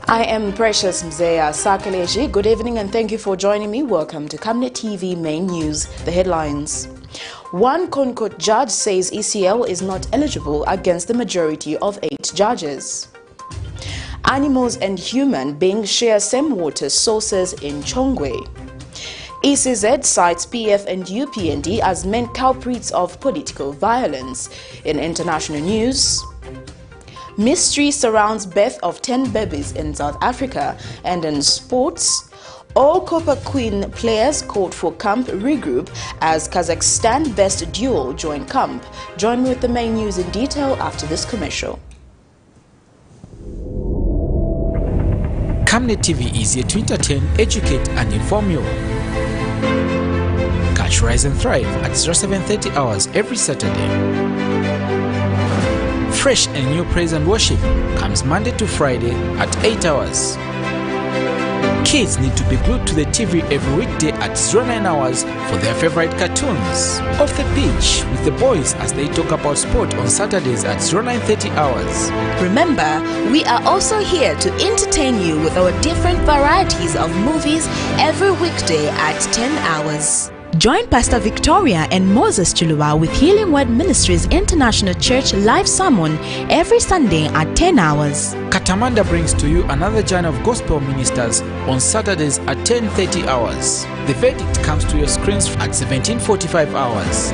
I am Precious Mzeya Sakaleji. Good evening and thank you for joining me. Welcome to Camnet TV Main News. The headlines. One CONCOURT judge says ECL is not eligible against the majority of 8 judges. Animals and human beings share same water sources in CHONGWE. ECZ cites PF and UPND as main culprits of political violence. In international news, mystery surrounds birth of 10 babies in South Africa. And in sports, all Copper Queen players called for camp regroup as Kazakhstan best duo join camp. Join me with the main news in detail after this commercial. Camnet TV is here to entertain, educate and inform you. Catch Rise and Thrive at 07:30 hours every Saturday. Fresh and new praise and worship comes Monday to Friday at 8 hours. Kids need to be glued to the TV every weekday at 09 hours for their favorite cartoons. Off the beach with the boys as they talk about sport on Saturdays at 09:30 hours. Remember, we are also here to entertain you with our different varieties of movies every weekday at 10 hours. Join Pastor Victoria and Moses Chuluwa with Healing Word Ministries International Church live sermon every Sunday at 10 hours. Katamanda brings to you another journey of gospel ministers on Saturdays at 10:30 hours. The verdict comes to your screens at 17:45 hours.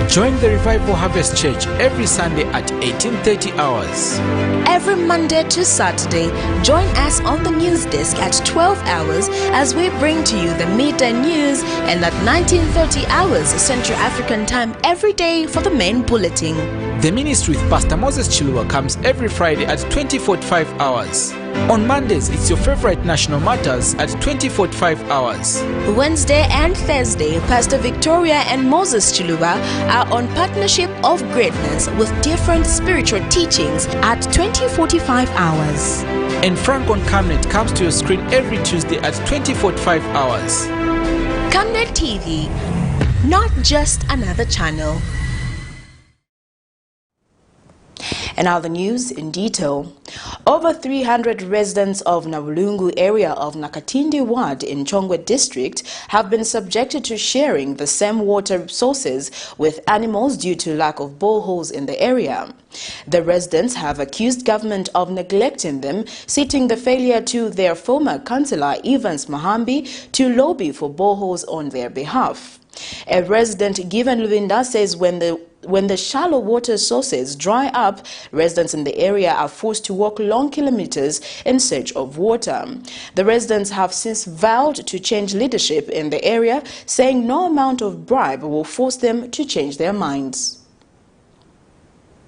Join the Revival Harvest Church every Sunday at 18:30 hours. Every Monday to Saturday, join us on the news desk at 12 hours as we bring to you the midday news, and at 19:30 hours Central African time every day for the main bulletin. The ministry with Pastor Moses Chuluwa comes every Friday at 20:45 hours. On Mondays, it's your favorite national matters at 20:45 hours. Wednesday and Thursday, Pastor Victoria and Moses Chuluwa are on Partnership of Greatness with different spiritual teachings at 20:45 hours. And Frank on Camnet comes to your screen every Tuesday at 20:45 hours. Camnet TV, not just another channel. And now the news in detail. Over 300 residents of LUNGU area of Nakatindi Ward in Chongwe district have been subjected to sharing the same water sources with animals due to lack of boreholes in the area. The residents have accused government of neglecting them, citing the failure to their former councillor Evans Mahambi to lobby for boreholes on their behalf. A resident given Luvinda says when the shallow water sources dry up, residents in the area are forced to walk long kilometers in search of water. The residents have since vowed to change leadership in the area, saying no amount of bribe will force them to change their minds.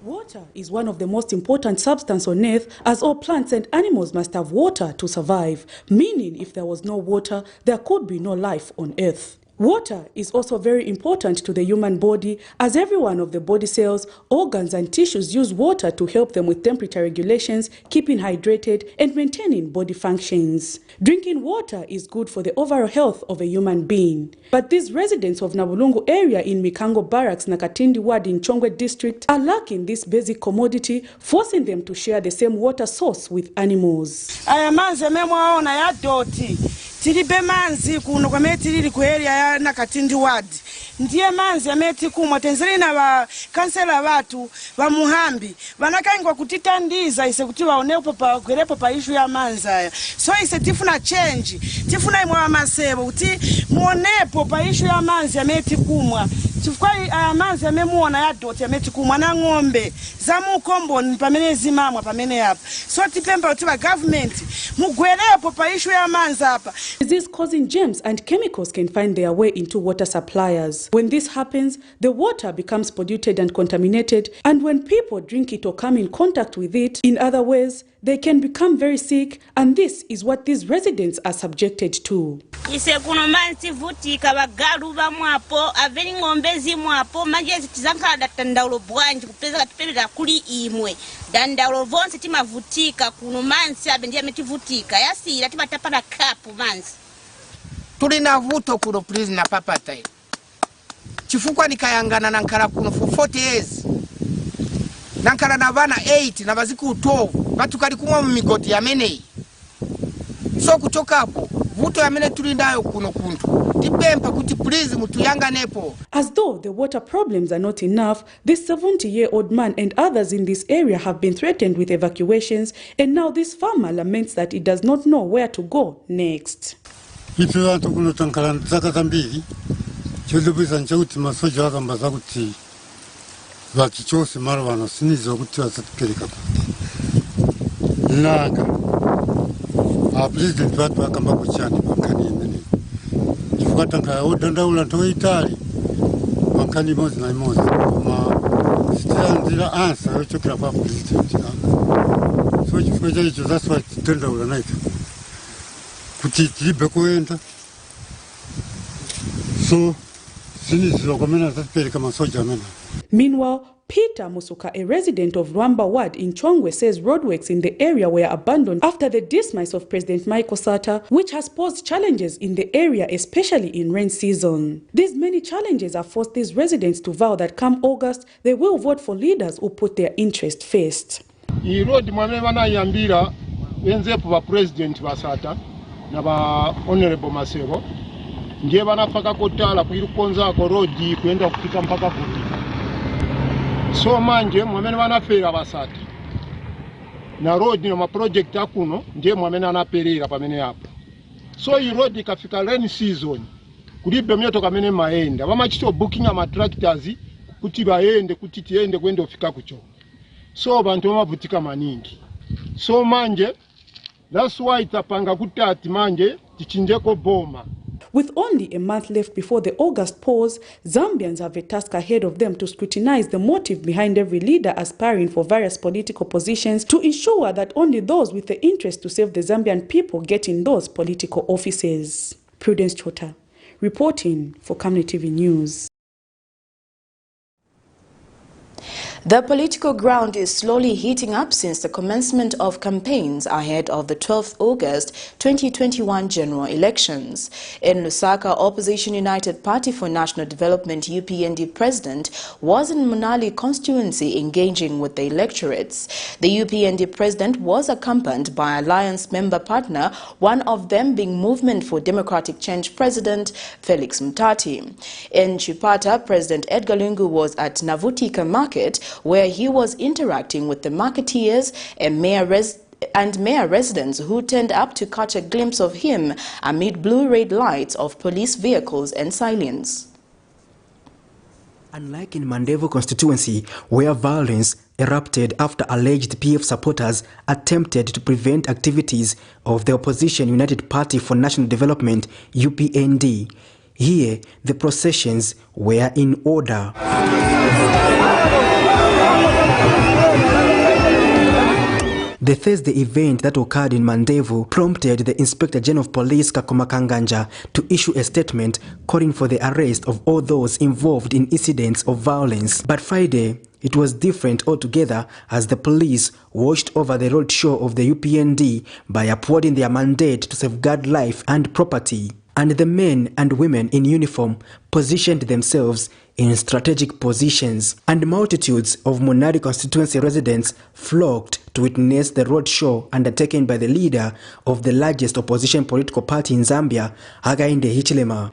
Water is one of the most important substances on earth, as all plants and animals must have water to survive, meaning if there was no water, there could be no life on earth. Water is also very important to the human body, as every one of the body cells, organs and tissues use water to help them with temperature regulations, keeping hydrated and maintaining body functions. Drinking water is good for the overall health of a human being. But these residents of Nabulungu area in Mikango Barracks, Nakatindi Ward in Chongwe district are lacking this basic commodity, forcing them to share the same water source with animals. Tilibe manzi kuno kwa meti lili kwa area ya Nakatindi Ward. Ndiye manzi ya meti kumwa tenzilina wa kansela watu wa Muhambi. Wanakaingwa kutitandiza ise kutiwa onepo pa kwerepo pa ishu ya manza. So ise tifuna change. Tifuna imwa masebo. Uti muonepo pa ishu ya manzi ya meti kumwa. Tufukwai manzi ya memuona ya doti ya meti kumwa na ngombe. Zamu kombo ni pamene zimamwa pamene hapa. So tipemba utiwa government. Mugwerepo pa ishu ya manza hapa. Disease causing germs and chemicals can find their way into water suppliers. When this happens, the water becomes polluted and contaminated, and when people drink it or come in contact with it in other ways, they can become very sick, and this is what these residents are subjected to. Ise kuno mansi vutika bagalu ba mwapo aveni ngombezi mwapo majezi tizanka datandaulo bwanji kupeza katupeleka kuli imwe dandaulo vonse timavutika kuno mansi abendia metivutika yasira timatapana kapu mansi tulina vuto kuno please na papata chifukwa nikayangana na nkara kuno for 40 years nankala na bana 8 na baziku 12 batukali kumwa mu migoti ya mene. So kutoka hapo vuto ya mene tulindayo kuno kuntu tipempa kuti please mutuyanga nepo. As though the water problems are not enough, this 70-year-old man and others in this area have been threatened with evacuations, and now this farmer laments that he does not know where to go next. Ife wantu kuno tankala zaka zambili chudubisa nchauti masoja wakambaza kuti vachichose marwano sinizo kuti wasatupeleka naka president watu wakamba kuchani wankani mene chifukata nkaya odandaula ntowe itali wankani mozi na imozi ma sitila nzila ansa yochokila kwa president so chifukata icho zaswa chitendaula naitu kuti tilibe kuenda so sinizo komena zatupeleka masoja mena. Meanwhile, Peter Musuka, a resident of Rwamba Ward in Chongwe, says roadworks in the area were abandoned after the dismiss of President Michael Sata, which has posed challenges in the area, especially in rain season. These many challenges have forced these residents to vow that come August, they will vote for leaders who put their interest first. I road mwamebana yambira wenzepo ba president wa Sata na ba honorable Masebo ndiye banafaka kotala kuirukonza ko road kwenda kupita mpaka kutika. So manje mwamene banafera basata na road no ma project akuno ndiye mwamene anaperera pamene hapo. So i road ikafika rain season kulibe myoto kamene maenda bamachito booking ama tractors kuti baende kuti tiende kwenda kufika kucho. So bantu bamavutika maningi. So manje that's why itapanga kutati manje tichinjeko boma. With only a month left before the August pause, Zambians have a task ahead of them to scrutinize the motive behind every leader aspiring for various political positions to ensure that only those with the interest to serve the Zambian people get in those political offices. Prudence Chota, reporting for Camnet TV News. The political ground is slowly heating up since the commencement of campaigns ahead of the 12th August 2021 general elections. In Lusaka, Opposition United Party for National Development UPND president was in Munali constituency engaging with the electorates. The UPND president was accompanied by alliance member partner, one of them being Movement for Democratic Change president Felix Mutati. In Chipata, President Edgar Lungu was at Navutika Market, where he was interacting with the marketeers and mayor residents who turned up to catch a glimpse of him amid blue red lights of police vehicles and sirens. Unlike in Mandevo constituency, where violence erupted after alleged PF supporters attempted to prevent activities of the Opposition United Party for National Development UPND, here the processions were in order. The Thursday event that occurred in Mandevu prompted the Inspector General of Police Kakoma Kanganja to issue a statement calling for the arrest of all those involved in incidents of violence. But Friday, it was different altogether as the police watched over the roadshow of the UPND by upholding their mandate to safeguard life and property. And the men and women in uniform positioned themselves in strategic positions, and multitudes of Munari constituency residents flocked to witness the roadshow undertaken by the leader of the largest opposition political party in Zambia, Hakainde Hichilema.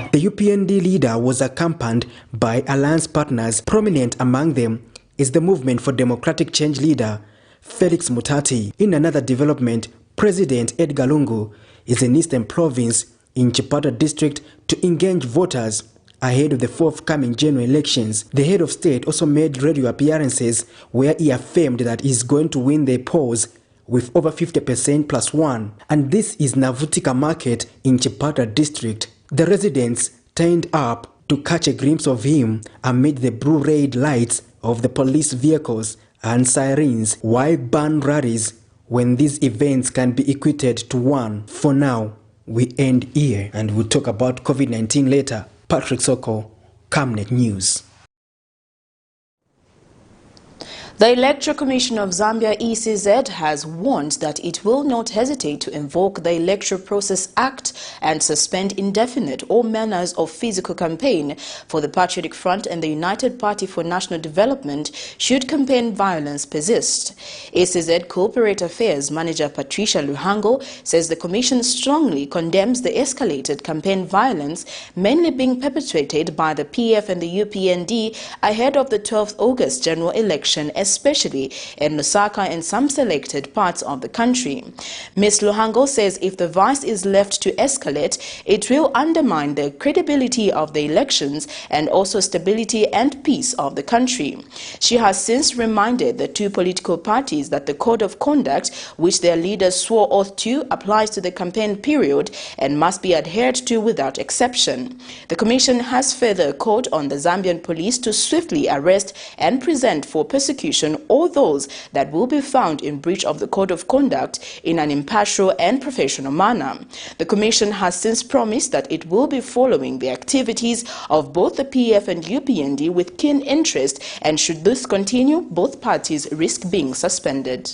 The UPND leader was accompanied by alliance partners. Prominent among them is the Movement for Democratic Change leader, Felix Mutati. In another development, President Edgar Lungu is in Eastern Province in Chipata district to engage voters ahead of the forthcoming general elections. The head of state also made radio appearances where he affirmed that he is going to win the polls with over 50% +1. And this is Navutika Market in Chipata district. The residents turned up to catch a glimpse of him amid the blue red lights of the police vehicles and sirens. Why ban rallies when these events can be equated to one? For now, We end here and we'll talk about COVID-19 later. Patrick Soko, Camnet News. The Electoral Commission of Zambia ECZ has warned that it will not hesitate to invoke the Electoral Process Act and suspend indefinite all manners of physical campaign for the Patriotic Front and the United Party for National Development should campaign violence persist. ECZ Corporate Affairs Manager Patricia Luhango says the Commission strongly condemns the escalated campaign violence mainly being perpetrated by the PF and the UPND ahead of the 12th August general election, especially in Lusaka and some selected parts of the country. Ms. Luhango says if the vice is left to escalate, it will undermine the credibility of the elections and also stability and peace of the country. She has since reminded the two political parties that the code of conduct, which their leaders swore oath to, applies to the campaign period and must be adhered to without exception. The Commission has further called on the Zambian police to swiftly arrest and present for persecution all those that will be found in breach of the code of conduct in an impartial and professional manner. The Commission has since promised that it will be following the activities of both the PF and UPND with keen interest, and should this continue, both parties risk being suspended.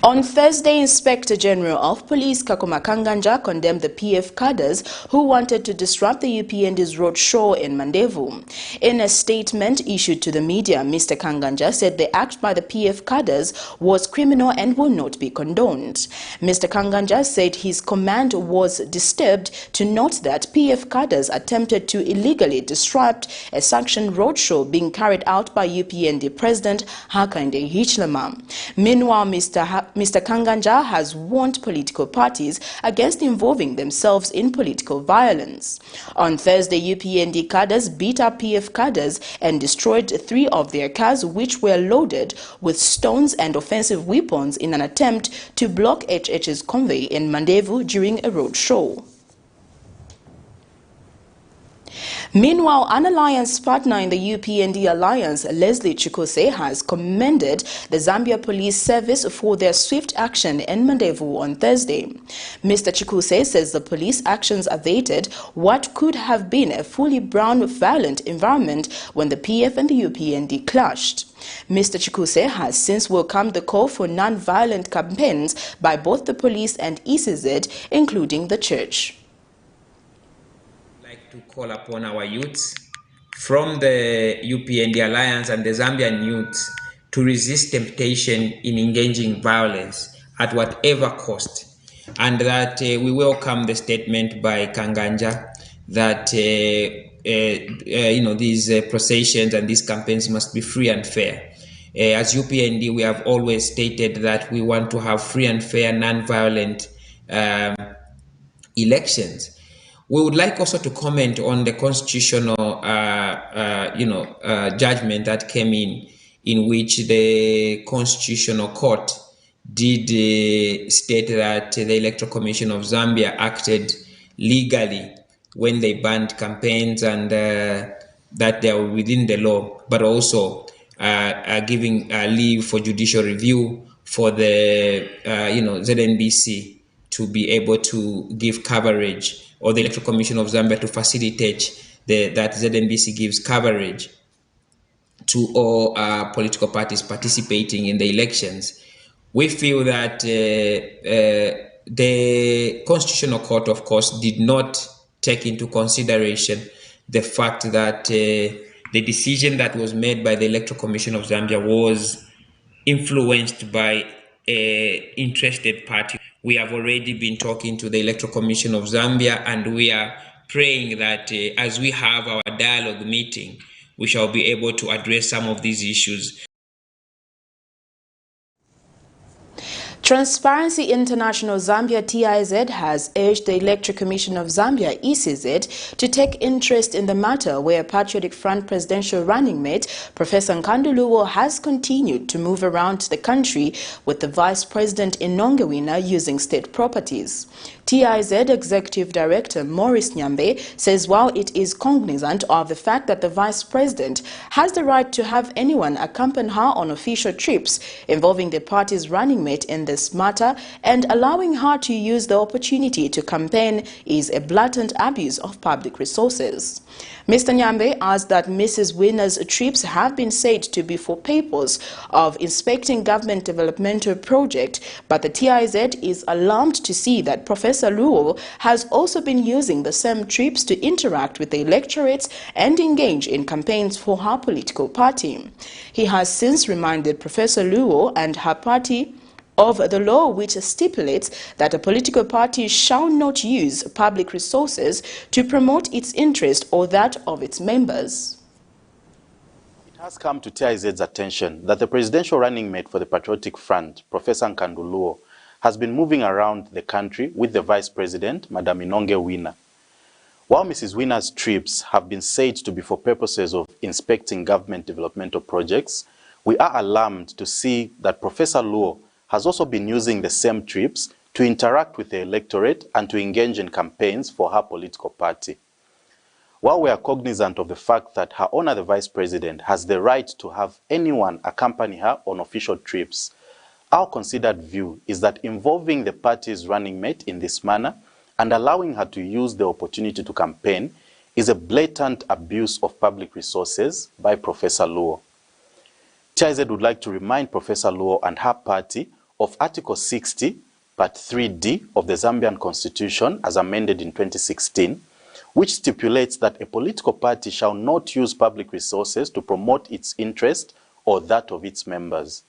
On Thursday, Inspector General of Police Kakoma Kanganja condemned the PF cadres who wanted to disrupt the UPND's roadshow in Mandevu. In a statement issued to the media, Mr. Kanganja said the act by the PF cadres was criminal and will not be condoned. Mr. Kanganja said his command was disturbed to note that PF cadres attempted to illegally disrupt a sanctioned roadshow being carried out by UPND President Hakainde Hichilema. Meanwhile, Mr. Kanganja has warned political parties against involving themselves in political violence. On Thursday, UPND cadres beat up PF cadres and destroyed 3 of their cars, which were loaded with stones and offensive weapons in an attempt to block HH's convoy in Mandevu during a road show. Meanwhile, an alliance partner in the UPND alliance, Leslie Chikose, has commended the Zambia Police Service for their swift action in Mandevu on Thursday. Mr. Chikose says the police actions abated what could have been a fully brown, violent environment when the PF and the UPND clashed. Mr. Chikuse has since welcomed the call for non-violent campaigns by both the police and ECZ, including the church. To call upon our youths from the UPND Alliance and the Zambian youths to resist temptation in engaging violence at whatever cost, and that we welcome the statement by Kanganja that these processions and these campaigns must be free and fair. As UPND, we have always stated that we want to have free and fair, non-violent elections. We would like also to comment on the constitutional, judgment that came in which the Constitutional Court did state that the Electoral Commission of Zambia acted legally when they banned campaigns and that they were within the law, but also giving leave for judicial review for the ZNBC to be able to give coverage, or the Electoral Commission of Zambia to facilitate that ZNBC gives coverage to all political parties participating in the elections. We feel that the Constitutional Court, of course, did not take into consideration the fact that the decision that was made by the Electoral Commission of Zambia was influenced by an interested party. We have already been talking to the Electoral Commission of Zambia, and we are praying that as we have our dialogue meeting, we shall be able to address some of these issues. Transparency International Zambia TIZ has urged the Electoral Commission of Zambia ECZ to take interest in the matter where Patriotic Front presidential running mate Professor Nkanduluwo has continued to move around the country with the Vice President Inongewina using state properties. TIZ Executive Director Maurice Nyambe says while it is cognizant of the fact that the Vice President has the right to have anyone accompany her on official trips involving the party's running mate in the this matter, and allowing her to use the opportunity to campaign is a blatant abuse of public resources. Mr. Nyambe adds that Mrs. Winner's trips have been said to be for purpose of inspecting government developmental project, but the TIZ is alarmed to see that Professor Luo has also been using the same trips to interact with the electorates and engage in campaigns for her political party. He has since reminded Professor Luo and her party of the law which stipulates that a political party shall not use public resources to promote its interest or that of its members. It has come to TIZ's attention that the presidential running mate for the Patriotic Front, Professor Nkanduluo, has been moving around the country with the Vice President, Madam Inonge Winner. While Mrs. Winner's trips have been said to be for purposes of inspecting government developmental projects, we are alarmed to see that Professor Luo has also been using the same trips to interact with the electorate and to engage in campaigns for her political party. While we are cognizant of the fact that Her Honor the Vice President has the right to have anyone accompany her on official trips, our considered view is that involving the party's running mate in this manner and allowing her to use the opportunity to campaign is a blatant abuse of public resources by Professor Luo. TIZ would like to remind Professor Luo and her party of Article 60, Part 3D of the Zambian Constitution as amended in 2016, which stipulates that a political party shall not use public resources to promote its interest or that of its members.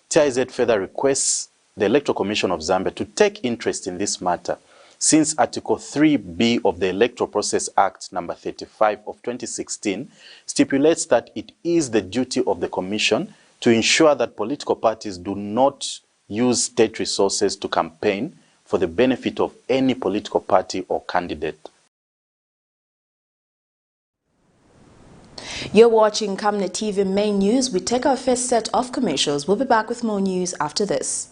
TIZ further requests the Electoral Commission of Zambia to take interest in this matter, since Article 3B of the Electoral Process Act number 35 of 2016 stipulates that it is the duty of the Commission to ensure that political parties do not use state resources to campaign for the benefit of any political party or candidate. You're watching Camnet TV Main News. We take our first set of commercials. We'll be back with more news after this.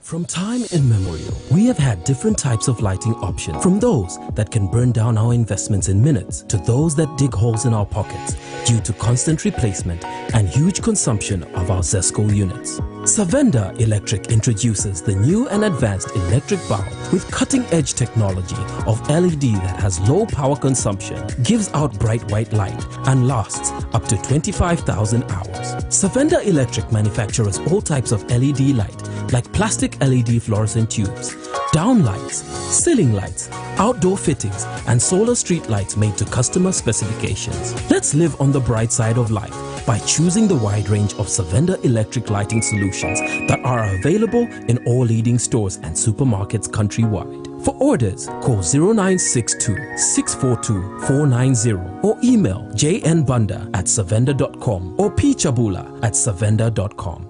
From time immemorial, we have had different types of lighting options, from those that can burn down our investments in minutes to those that dig holes in our pockets due to constant replacement and huge consumption of our ZESCO units. Savenda Electric introduces the new and advanced electric bulb with cutting-edge technology of LED that has low power consumption, gives out bright white light, and lasts up to 25,000 hours. Savenda Electric manufactures all types of LED light, like plastic LED fluorescent tubes, down lights, ceiling lights, outdoor fittings, and solar street lights made to customer specifications. Let's live on the bright side of life by choosing the wide range of Savenda electric lighting solutions that are available in all leading stores and supermarkets countrywide. For orders, call 0962-642-490 or email jnbunda@savenda.com or pchabula@savenda.com.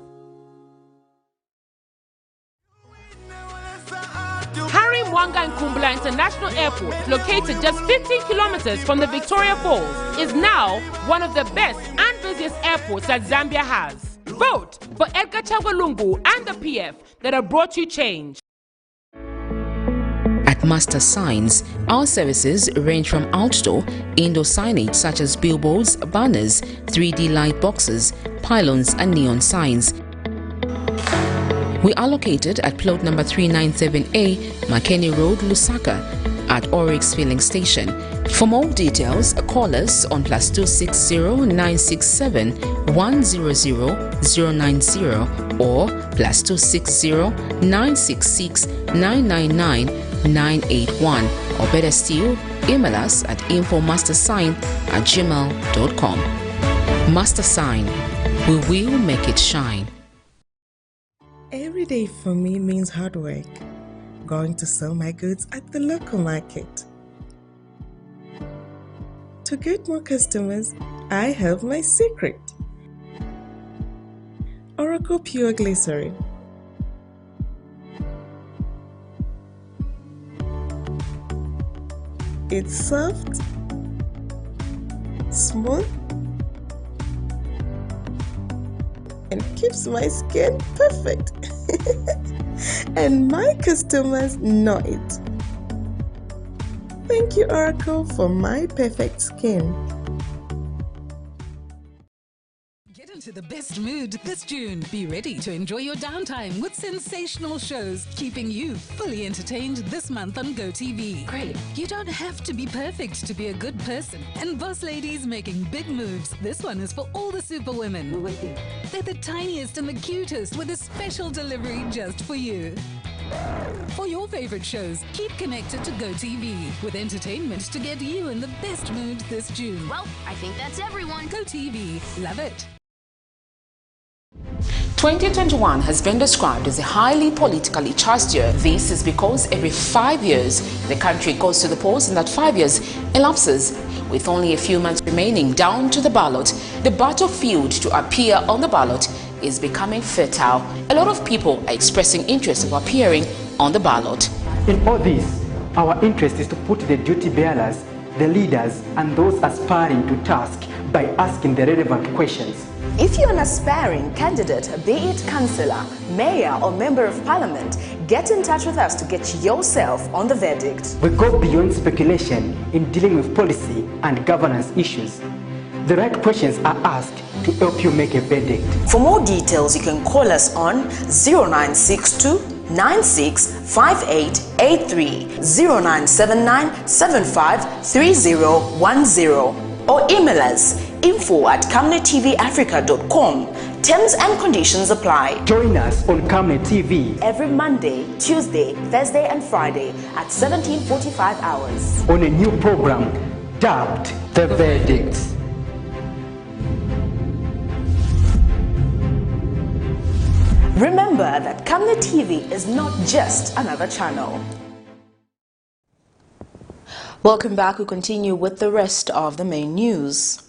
Mwanga Nkumbula International Airport, located just 15 kilometers from the Victoria Falls, is now one of the best and busiest airports that Zambia has. Vote for EDGAR CHAGWA LUNGU and the PF that have brought you change. At Master Signs, our services range from outdoor, indoor signage such as billboards, banners, 3D light boxes, pylons and neon signs. We are located at plot number 397A, Makeni Road, Lusaka, at Oryx Filling Station. For more details, call us on +260 967 100 090 or +260 966 999 981, or better still, email us at infomastersign@gmail.com. Master Sign, we will make it shine. Every day for me means hard work, going to sell my goods at the local market. To get more customers, I have my secret. Oracle Pure Glycerin. It's soft, smooth, and keeps my skin perfect. And my customers know it. Thank you, Oracle, for my perfect skin. Get into into the best mood this June. Be ready to enjoy your downtime with sensational shows, keeping you fully entertained this month on GoTV. Great. You don't have to be perfect to be a good person. And boss ladies making big moves. This one is for all the superwomen. They're the tiniest and the cutest with a special delivery just for you. For your favorite shows, keep connected to GoTV with entertainment to get you in the best mood this June. Well, I think that's everyone. GoTV, love it. 2021 has been described as a highly politically charged year. This is because every 5 years, the country goes to the polls, and that 5 years elapses with only a few months remaining down to the ballot. The battlefield to appear on the ballot is becoming fertile. A lot of people are expressing interest of appearing on the ballot. In all this, our interest is to put the duty bearers, the leaders, and those aspiring to task by asking the relevant questions. If you're an aspiring candidate, be it councillor, mayor, or member of parliament, get in touch with us to get yourself on the verdict. We go beyond speculation in dealing with policy and governance issues. The right questions are asked to help you make a verdict. For more details, you can call us on 0962 965883, 0979 753010, or email us info@camnettvafrica.com. Terms and conditions apply. Join us on Camnet TV every Monday, Tuesday, Thursday, and Friday at 17:45 hours on a new program dubbed The Verdict. Remember that Camnet TV is not just another channel. Welcome back. We continue with the rest of the main news.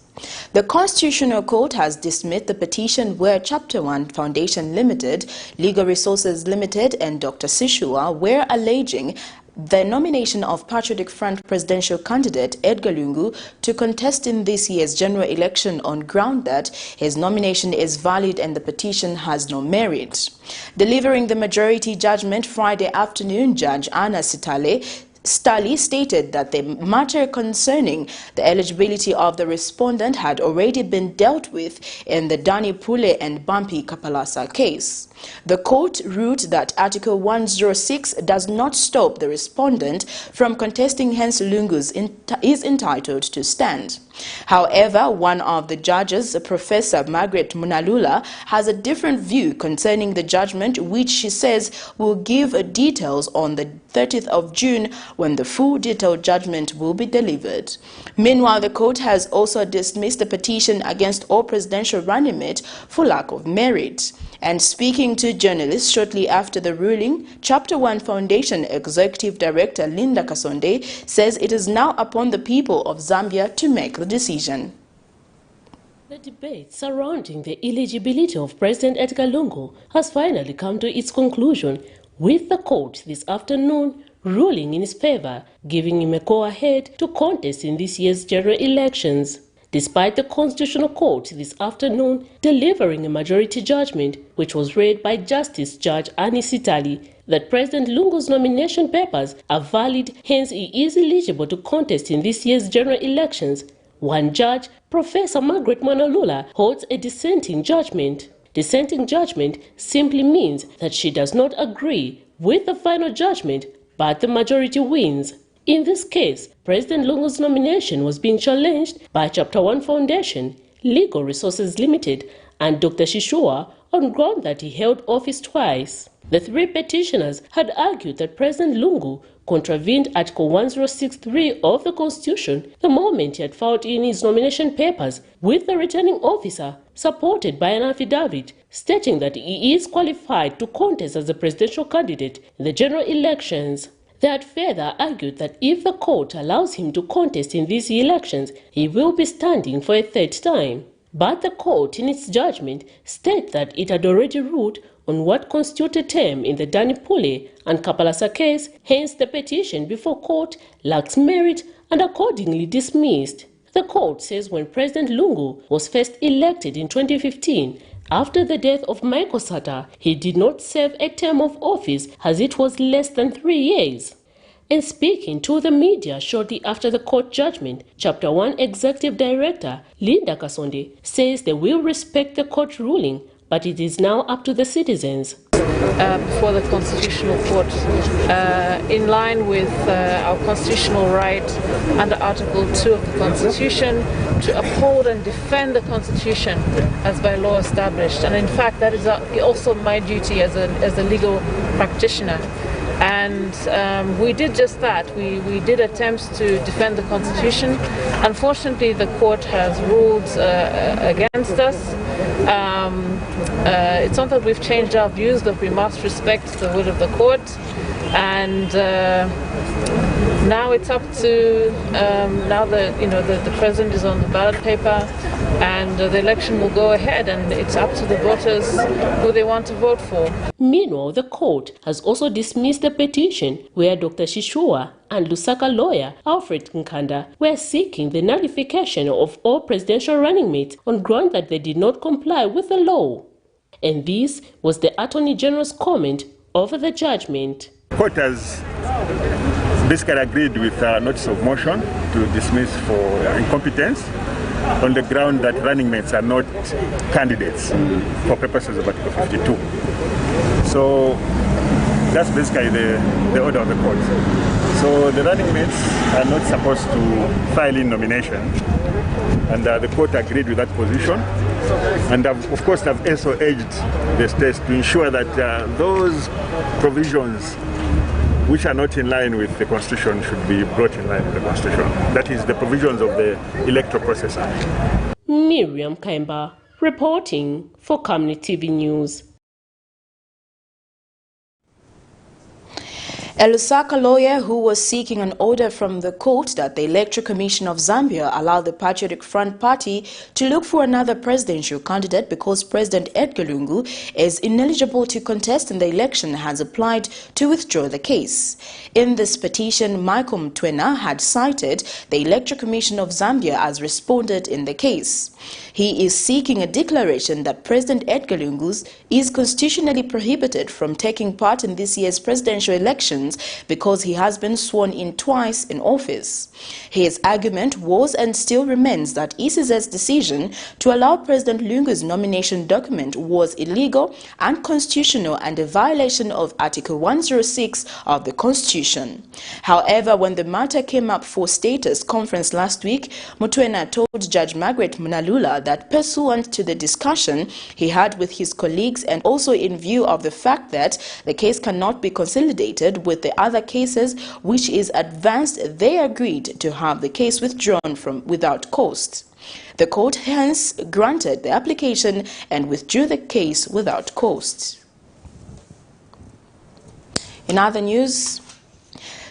The Constitutional Court has dismissed the petition where Chapter 1 Foundation Limited, Legal Resources Limited, and Dr. Sishua were alleging the nomination of Patriotic Front presidential candidate EDGAR LUNGU to contest in this year's general election on ground that his nomination is valid and the petition has no merit. Delivering the majority judgment Friday afternoon, Judge Anna Stali stated that the matter concerning the eligibility of the respondent had already been dealt with in the Dani Pule and Bumpy Kapalasa case. The court ruled that Article 106 does not stop the respondent from contesting, hence Lungu is entitled to stand. However, one of the judges, Professor Margaret Munalula, has a different view concerning the judgment, which she says will give details on the 30th of June when the full detailed judgment will be delivered. Meanwhile, the court has also dismissed the petition against all presidential running mates for lack of merit. And speaking to journalists shortly after the ruling, Chapter 1 Foundation Executive Director Linda Kasonde says it is now upon the people of Zambia to make the decision. The debate surrounding the eligibility of President Edgar Lungu has finally come to its conclusion, with the court this afternoon ruling in his favor, giving him a go-ahead to contest in this year's general elections. Despite the Constitutional Court this afternoon delivering a majority judgment, which was read by Justice Judge Annie Sitali, that President Lungu's nomination papers are valid, hence he is eligible to contest in this year's general elections, one judge, Professor Margaret Munalula, holds a dissenting judgment. Dissenting judgment simply means that she does not agree with the final judgment, but the majority wins. In this case, President Lungu's nomination was being challenged by Chapter 1 Foundation, Legal Resources Limited, and Dr. Shishua on ground that he held office twice. The three petitioners had argued that President Lungu contravened Article 1063 of the Constitution the moment he had filed in his nomination papers with the returning officer, supported by an affidavit stating that he is qualified to contest as a presidential candidate in the general elections. They had further argued that if the court allows him to contest in these elections, he will be standing for a third time. But the court, in its judgment, stated that it had already ruled on what constituted a term in the Dani Pule and Kapalasa case, hence the petition before court lacks merit and accordingly dismissed. The court says when President Lungu was first elected in 2015, after the death of Michael Sata, he did not serve a term of office as it was less than 3 years. And speaking to the media shortly after the court judgment, Chapter 1 Executive Director Linda Kasonde says they will respect the court ruling, but it is now up to the citizens. Before the Constitutional Court, in line with our constitutional right under Article 2 of the Constitution to uphold and defend the Constitution as by law established. And in fact, that is also my duty as a legal practitioner. And we did just that. We did attempts to defend the Constitution. Unfortunately, the court has ruled against us. It's not that we've changed our views, that we must respect the will of the court. And now it's up to now that the president is on the ballot paper, and the election will go ahead, and it's up to the voters who they want to vote for. Meanwhile, the court has also dismissed the petition where Dr. Shishua and Lusaka lawyer Alfred Nkanda were seeking the nullification of all presidential running mates on ground that they did not comply with the law. And this was the Attorney General's comment over the judgment. The court has basically agreed with a notice of motion to dismiss for incompetence on the ground that running mates are not candidates for purposes of Article 52. So that's basically the order of the court. So the running mates are not supposed to file in nomination, and the court agreed with that position. And of course, I've also urged the states to ensure that those provisions which are not in line with the Constitution should be brought in line with the Constitution. That is the provisions of the Electoral Process Act. Miriam Kaimba reporting for Camnet TV News. A Lusaka lawyer who was seeking an order from the court that the Electoral Commission of Zambia allow the Patriotic Front Party to look for another presidential candidate because President Edgar Lungu is ineligible to contest in the election has applied to withdraw the case. In this petition, Michael Mtwena had cited the Electoral Commission of Zambia as respondent in the case. He is seeking a declaration that President Edgar Lungu is constitutionally prohibited from taking part in this year's presidential elections because he has been sworn in twice in office. His argument was and still remains that ECZ's decision to allow President Lungu's nomination document was illegal, unconstitutional, and a violation of Article 106 of the Constitution. However, when the matter came up for status conference last week, Mtwena told Judge Margaret Mnalula that pursuant to the discussion he had with his colleagues and also in view of the fact that the case cannot be consolidated with the other cases which is advanced, they agreed to have the case withdrawn without cost. The court hence granted the application and withdrew the case without cost. In other news,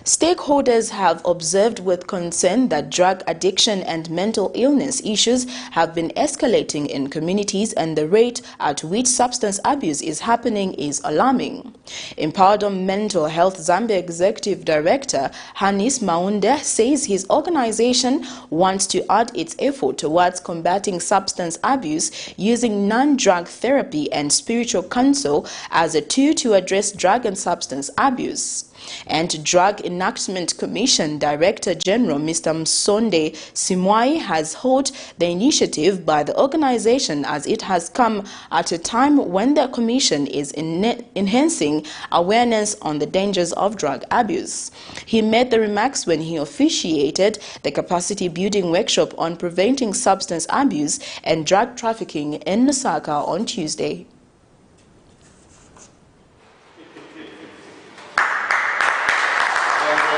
stakeholders have observed with concern that drug addiction and mental illness issues have been escalating in communities, and the rate at which substance abuse is happening is alarming. Empowered on Mental Health Zambia Executive Director Hannes Maunde says his organization wants to add its effort towards combating substance abuse using non-drug therapy and spiritual counsel as a tool to address drug and substance abuse. And Drug Enactment Commission Director General Mr. Msonde Simwai has hailed the initiative by the organization as it has come at a time when the commission is enhancing awareness on the dangers of drug abuse. He made the remarks when he officiated the capacity building workshop on preventing substance abuse and drug trafficking in Lusaka on Tuesday.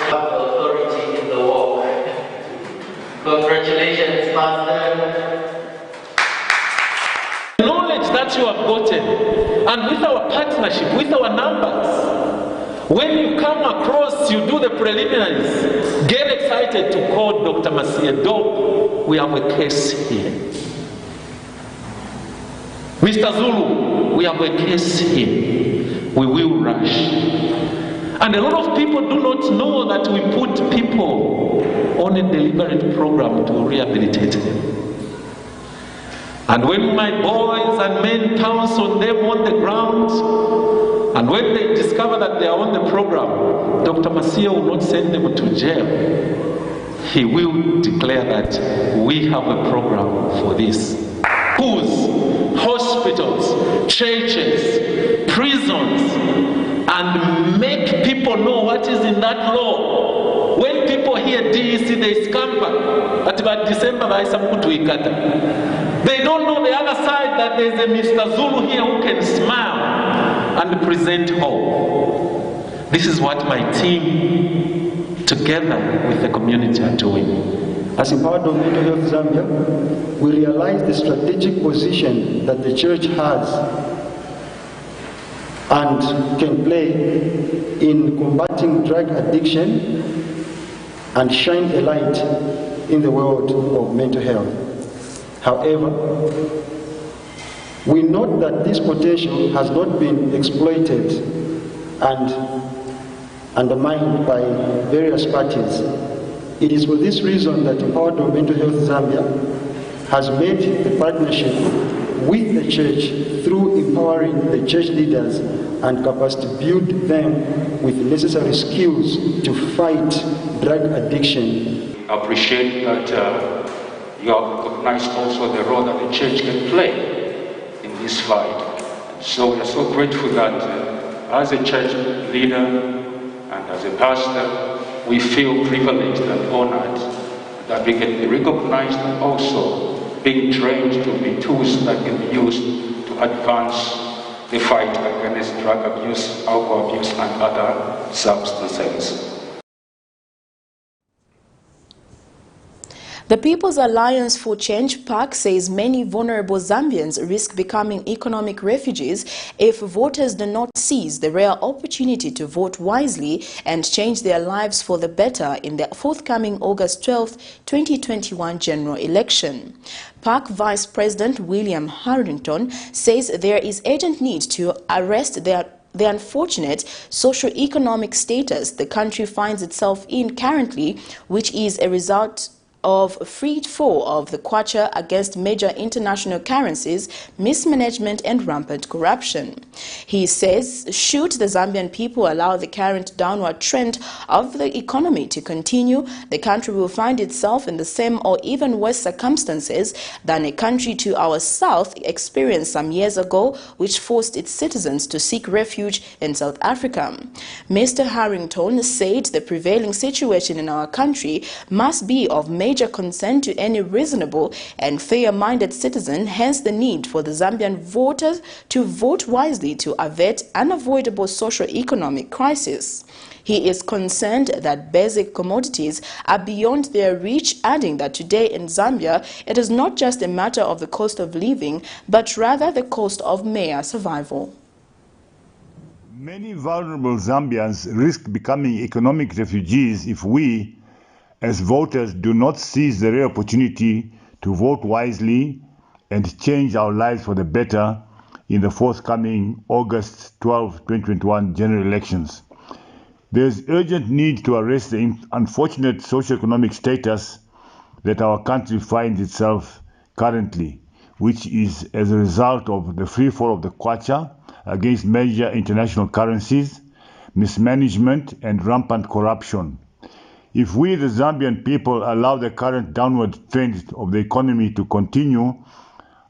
Authority in the walk. Congratulations, Pastor. Knowledge that you have gotten, and with our partnership, with our numbers, when you come across, you do the preliminaries, get excited to call Dr. Masia. Doc, we have a case here. Mr. Zulu, we have a case here. We will rush. And a lot of people do not know that we put people on a deliberate program to rehabilitate them. And when my boys and men pounce on them on the ground, And when they discover that they are on the program, Dr. Masia will not send them to jail. He will declare that we have a program for this. Schools, hospitals, churches, prisons, and make people know what is in that law. When people hear DEC, they scamper. But by December, they don't know the other side, that there's a Mr. Zulu here who can smile and present hope. This is what my team, together with the community, are doing. As Empowered of Mental Health Zambia, we realize the strategic position that the church has and can play in combating drug addiction and shine a light in the world of mental health. However, we note that this potential has not been exploited and undermined by various parties. It is for this reason that Empowered of Mental Health Zambia has made the partnership with the church through empowering the church leaders and capacity build them with necessary skills to fight drug addiction. I appreciate that you have recognized also the role that the church can play in this fight. So we are so grateful that as a church leader and as a pastor, we feel privileged and honored that we can be recognized and also being trained to be tools that can be used to advance the fight against drug abuse, alcohol abuse, and other substances. The People's Alliance for Change PAC says many vulnerable Zambians risk becoming economic refugees if voters do not seize the rare opportunity to vote wisely and change their lives for the better in the forthcoming August 12, 2021 general election. PAC Vice President William Harrington says there is urgent need to arrest the unfortunate socio-economic status the country finds itself in currently, which is a result of free fall of the kwacha against major international currencies, mismanagement and rampant corruption. He says, should the Zambian people allow the current downward trend of the economy to continue, the country will find itself in the same or even worse circumstances than a country to our south experienced some years ago, which forced its citizens to seek refuge in South Africa. Mr. Harrington said the prevailing situation in our country must be of major concern to any reasonable and fair-minded citizen, hence the need for the Zambian voters to vote wisely to avert unavoidable socio-economic crisis. He is concerned that basic commodities are beyond their reach, adding that today in Zambia, it is not just a matter of the cost of living, but rather the cost of mere survival. Many vulnerable Zambians risk becoming economic refugees if we, as voters, do not seize the rare opportunity to vote wisely and change our lives for the better in the forthcoming August 12, 2021 general elections. There is urgent need to arrest the unfortunate socioeconomic status that our country finds itself currently, which is as a result of the free fall of the kwacha against major international currencies, mismanagement and rampant corruption. If we, the Zambian people, allow the current downward trend of the economy to continue,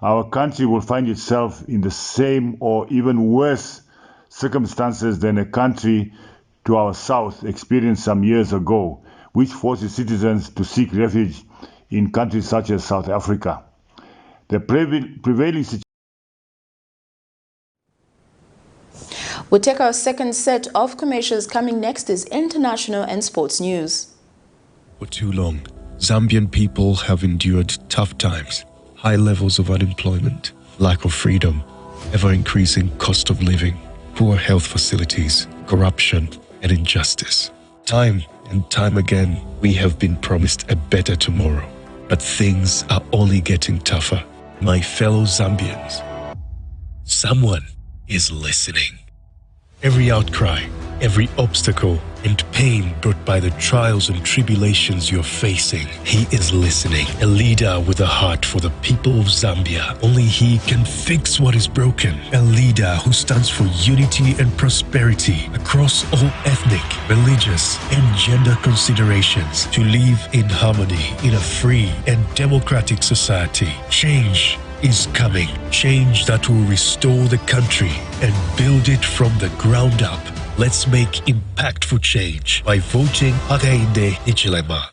our country will find itself in the same or even worse circumstances than a country to our south experienced some years ago, which forces citizens to seek refuge in countries such as South Africa. The prevailing situation. We'll take our second set of commercials. Coming next is international and sports news. For too long, Zambian people have endured tough times, high levels of unemployment, lack of freedom, ever-increasing cost of living, poor health facilities, corruption, and injustice. Time and time again, we have been promised a better tomorrow, but things are only getting tougher. My fellow Zambians, someone is listening. Every outcry, every obstacle and pain brought by the trials and tribulations you're facing. He is listening. A leader with a heart for the people of Zambia. Only he can fix what is broken. A leader who stands for unity and prosperity across all ethnic, religious, and gender considerations to live in harmony in a free and democratic society. Change is coming. Change that will restore the country and build it from the ground up. Let's make impactful change by voting Hakainde Hichilema.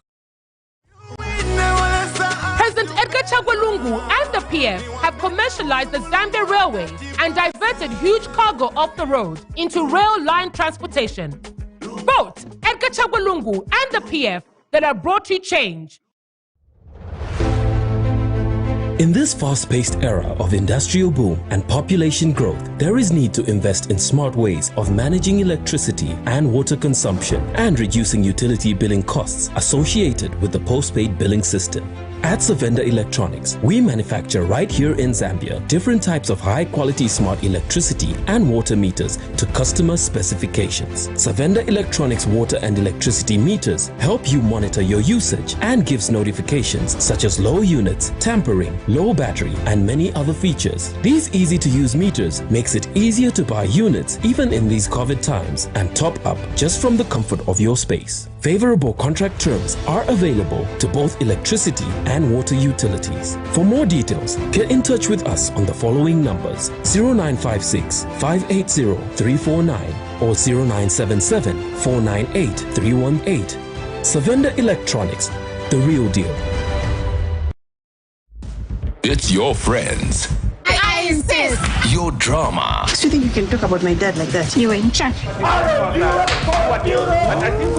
President Edgar CHAGWA LUNGU and the PF have commercialized the Zambia railways and diverted huge cargo off the road into rail line transportation. Vote Edgar CHAGWA LUNGU and the PF that have brought you change. In this fast-paced era of industrial boom and population growth, there is need to invest in smart ways of managing electricity and water consumption and reducing utility billing costs associated with the postpaid billing system. At Savenda Electronics, we manufacture right here in Zambia different types of high-quality smart electricity and water meters to customer specifications. Savenda Electronics water and electricity meters help you monitor your usage and gives notifications such as low units, tampering, low battery, and many other features. These easy-to-use meters makes it easier to buy units even in these COVID times and top up just from the comfort of your space. Favorable contract terms are available to both electricity and water utilities. For more details, get in touch with us on the following numbers: 0956 580 349 or 0977 498 318. Savenda Electronics, the real deal. It's your friends. I insist. Your drama. Do you think you can talk about my dad like that? You were in charge.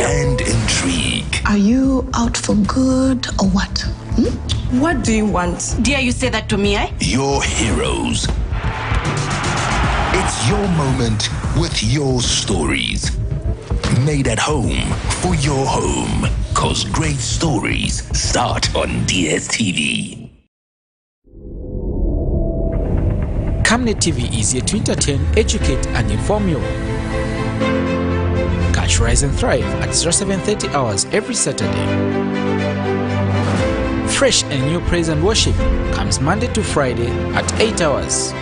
And intrigue. Are you out for good or what? What do you want? Dare you say that to me, eh? Your heroes. It's your moment with your stories. Made at home for your home. 'Cause great stories start on DSTV. Camnet TV is here to entertain, educate, and inform you. Catch Rise and Thrive at 0730 hours every Saturday. Fresh and new praise and worship comes Monday to Friday at 8 hours.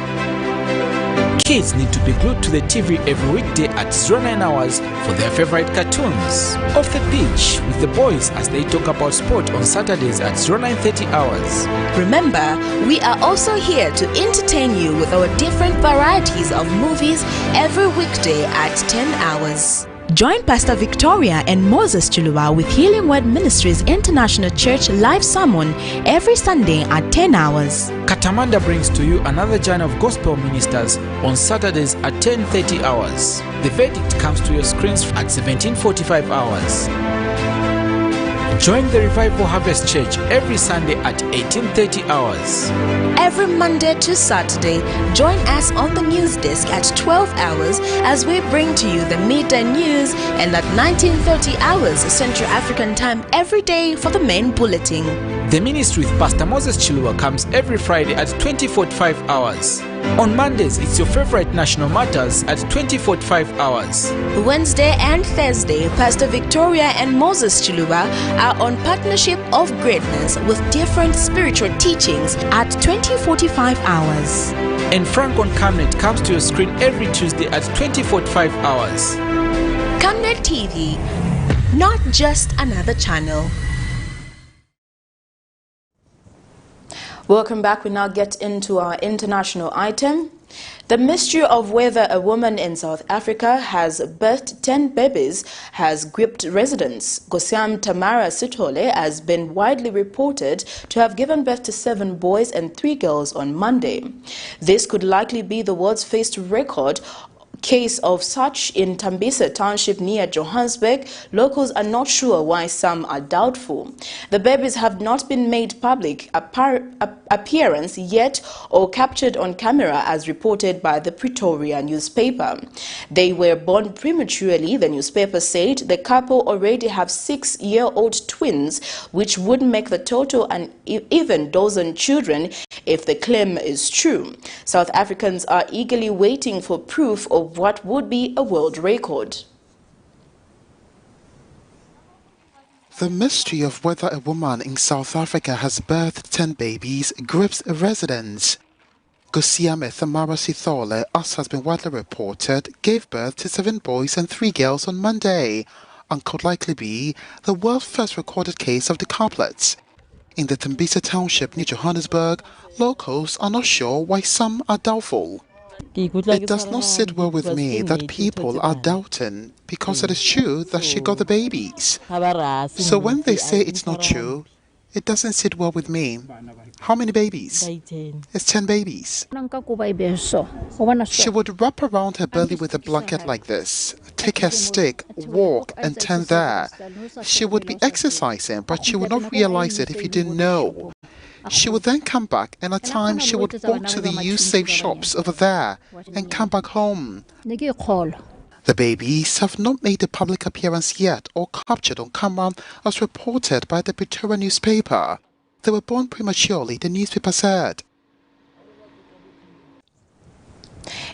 Kids need to be glued to the TV every weekday at 09 hours for their favorite cartoons. Off the pitch with the boys as they talk about sport on Saturdays at 0930 hours. Remember, we are also here to entertain you with our different varieties of movies every weekday at 10 hours. Join Pastor Victoria and Moses Chuluwa with Healing Word Ministries International Church live sermon every Sunday at 10 hours. Katamanda brings to you another journey of gospel ministers on Saturdays at 10:30 hours. The verdict comes to your screens at 17:45 hours. Join the Revival Harvest Church every Sunday at 18:30 hours. Every Monday to Saturday, join us on the news desk at 12 hours as we bring to you the midday news, and at 19:30 hours Central African time every day for the main bulletin. The ministry with Pastor Moses Chuluwa comes every Friday at 20:45 hours. On Mondays, it's your favorite national matters at 20:45 hours. Wednesday and Thursday, Pastor Victoria and Moses Chuluwa are on Partnership of Greatness with different spiritual teachings at 20:45 hours. And Frank on Camnet comes to your screen every Tuesday at 20:45 hours. Camnet TV, not just another channel. Welcome back. We now get into our international item. The mystery of whether a woman in South Africa has birthed 10 babies has gripped residents. Gosiam Tamara Sitole has been widely reported to have given birth to 7 boys and 3 girls on Monday. This could likely be the world's first record case of such in Tambisa Township near Johannesburg. Locals are not sure why some are doubtful. The babies have not been made public appearance yet or captured on camera as reported by the Pretoria newspaper. They were born prematurely, the newspaper said. The couple already have 6-year-old twins, which would make the total an even dozen children if the claim is true. South Africans are eagerly waiting for proof of what would be a world record. The mystery of whether a woman in South Africa has birthed 10 babies grips residents. Gosiame Thamara Sithole, as has been widely reported, gave birth to 7 boys and 3 girls on Monday, and could likely be the world's first recorded case of the CULPRITS. In the Tembisa township near Johannesburg, locals are not sure why some are doubtful. It does not sit well with me that people are doubting because it is true that she got the babies. So when they say it's not true, it doesn't sit well with me. How many babies? It's 10 babies. She would wrap around her belly with a blanket like this, take her stick, walk and turn there. She would be exercising, but she would not realize it if you didn't know. She would then come back, and at times she would walk to the use-safe shops over there and come back home. The babies have not made a public appearance yet or captured on camera as reported by the Pretoria newspaper. They were born prematurely, the newspaper said.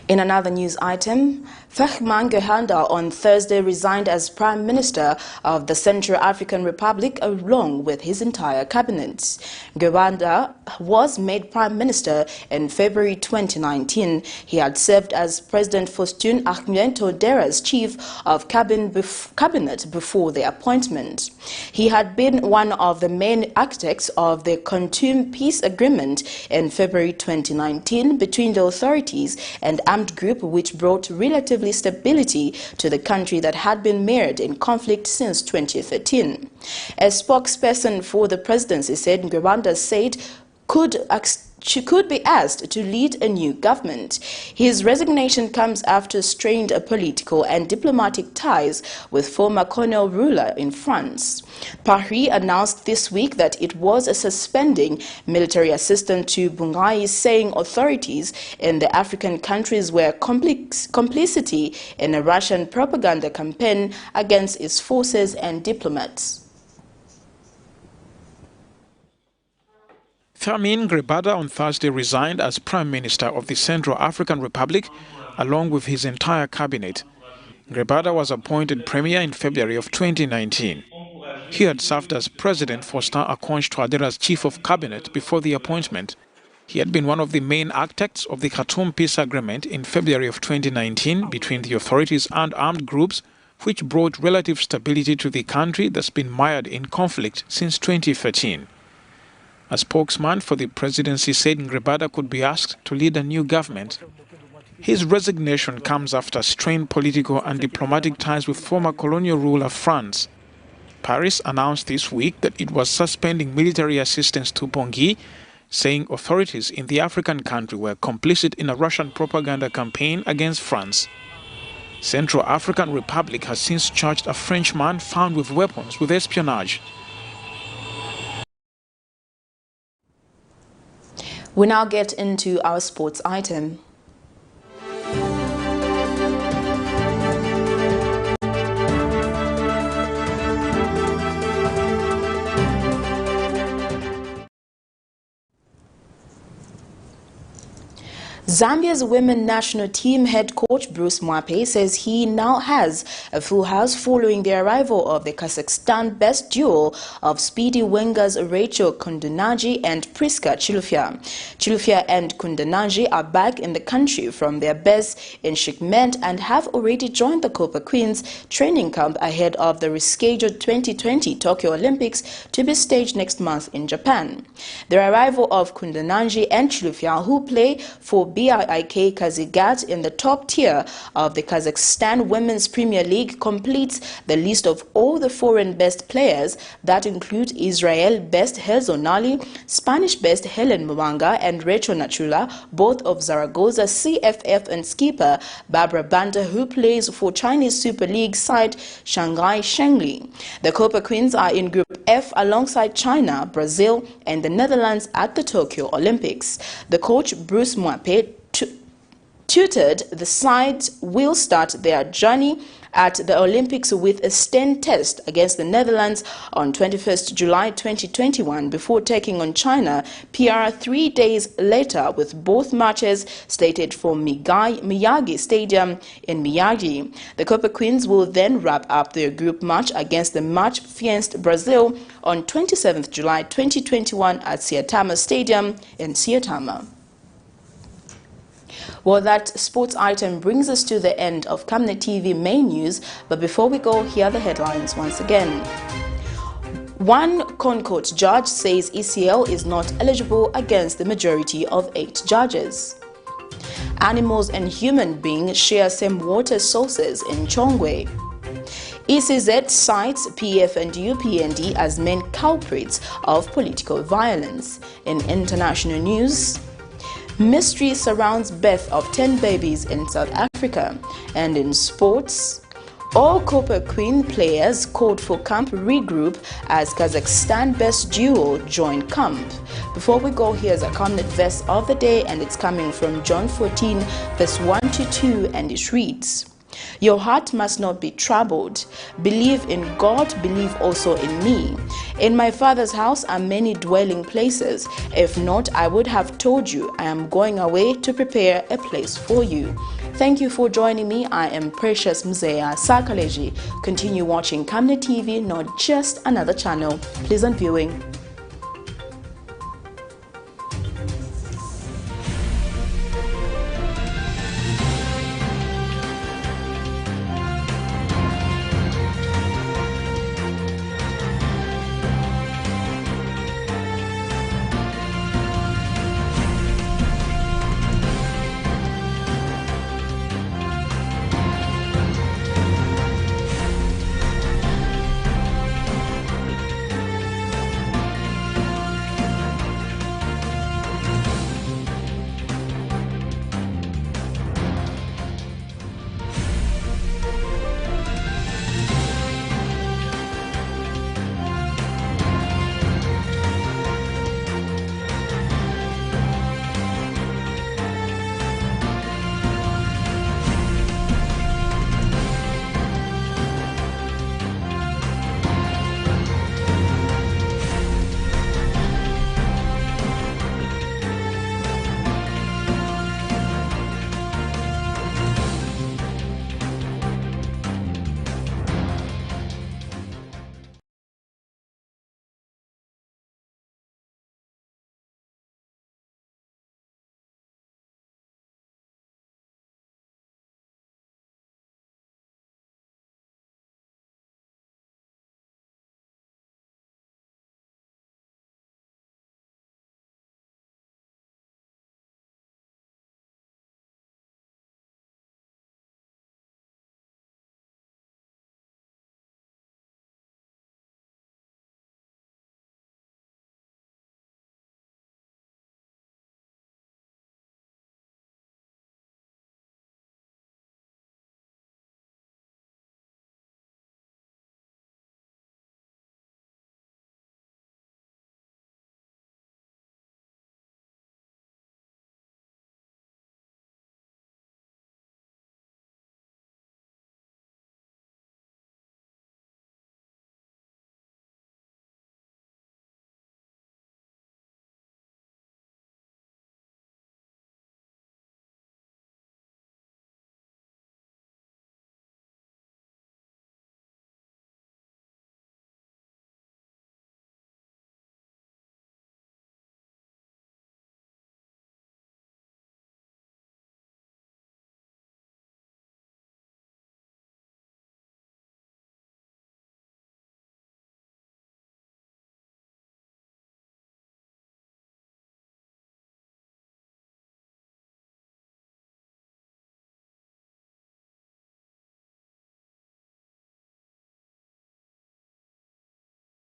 In another news item, Fehman Gehanda on Thursday resigned as Prime Minister of the Central African Republic along with his entire cabinet. Gehanda was made Prime Minister in February 2019. He had served as President Faustin Archange Touadéra's Chief of Cabinet before the appointment. He had been one of the main architects of the Khartoum Peace Agreement in February 2019 between the authorities and armed group, which brought relatively stability to the country that had been mired in conflict since 2013. A spokesperson for the presidency said Gehanda said she could be asked to lead a new government. His resignation comes after strained political and diplomatic ties with former colonial ruler in France. Paris announced this week that it was suspending military assistance to Bungai, saying authorities in the African countries were complicity in a Russian propaganda campaign against its forces and diplomats. Firmin Grebada on Thursday resigned as Prime Minister of the Central African Republic along with his entire cabinet. Grebada was appointed Premier in February of 2019. He had served as President Faustin Archange Touadéra's Chief of Cabinet before the appointment. He had been one of the main architects of the Khartoum Peace Agreement in February of 2019 between the authorities and armed groups, which brought relative stability to the country that's been mired in conflict since 2013. A spokesman for the presidency said Grebada could be asked to lead a new government. His resignation comes after strained political and diplomatic ties with former colonial ruler France. Paris announced this week that it was suspending military assistance to Bangui, saying authorities in the African country were complicit in a Russian propaganda campaign against France. Central African Republic has since charged a Frenchman found with weapons with espionage. We now get into our sports item. Zambia's women national team head coach Bruce Mwape says he now has a full house following the arrival of the Kazakhstan best duo of speedy wingers Rachel Kundunaji and Priska Chilufya. Chilufya and Kundunaji are back in the country from their base in Camnet and have already joined the Copa Queens training camp ahead of the rescheduled 2020 Tokyo Olympics to be staged next month in Japan. The arrival of Kundunaji and Chilufya, who play for BIK Kazigat in the top tier of the Kazakhstan Women's Premier League, completes the list of all the foreign best players that include Israel best Hezonali, Spanish best Helen Mwanga and Rachel Nachula, both of Zaragoza CFF, and skipper Barbara Banda, who plays for Chinese Super League side Shanghai Shengli. The Copa Queens are in Group F alongside China, Brazil and the Netherlands at the Tokyo Olympics. The coach Bruce Mwape tutored the sides will start their journey at the Olympics with a stand test against the Netherlands on 21st July 2021 before taking on China PR 3 days later, with both matches slated for Miyagi Stadium in Miyagi. The Copper Queens will then wrap up their group match against the match-fianced Brazil on 27th July 2021 at Saitama Stadium in Saitama. Well, that sports item brings us to the end of Camnet TV main news, but before we go, here are the headlines once again. One CONCOURT judge says ECL is not eligible against the majority of 8 judges. Animals and human beings share same water sources in CHONGWE. ECZ cites PF and UPND as main culprits of political violence. In international news, mystery surrounds birth of 10 babies in South Africa. And in sports, all Copper Queen players called for camp regroup as Kazakhstan best duo join camp. Before we go, here's a Camnet verse of the day, and it's coming from John 14 verse 1-2, and it reads, "Your heart must not be troubled. Believe in God, believe also in me. In my Father's house are many dwelling places. If not, I would have told you. I am going away to prepare a place for you." Thank you for joining me. I am Precious Mzea Sakaleji. Continue watching Camnet TV, not just another channel. Pleasant viewing.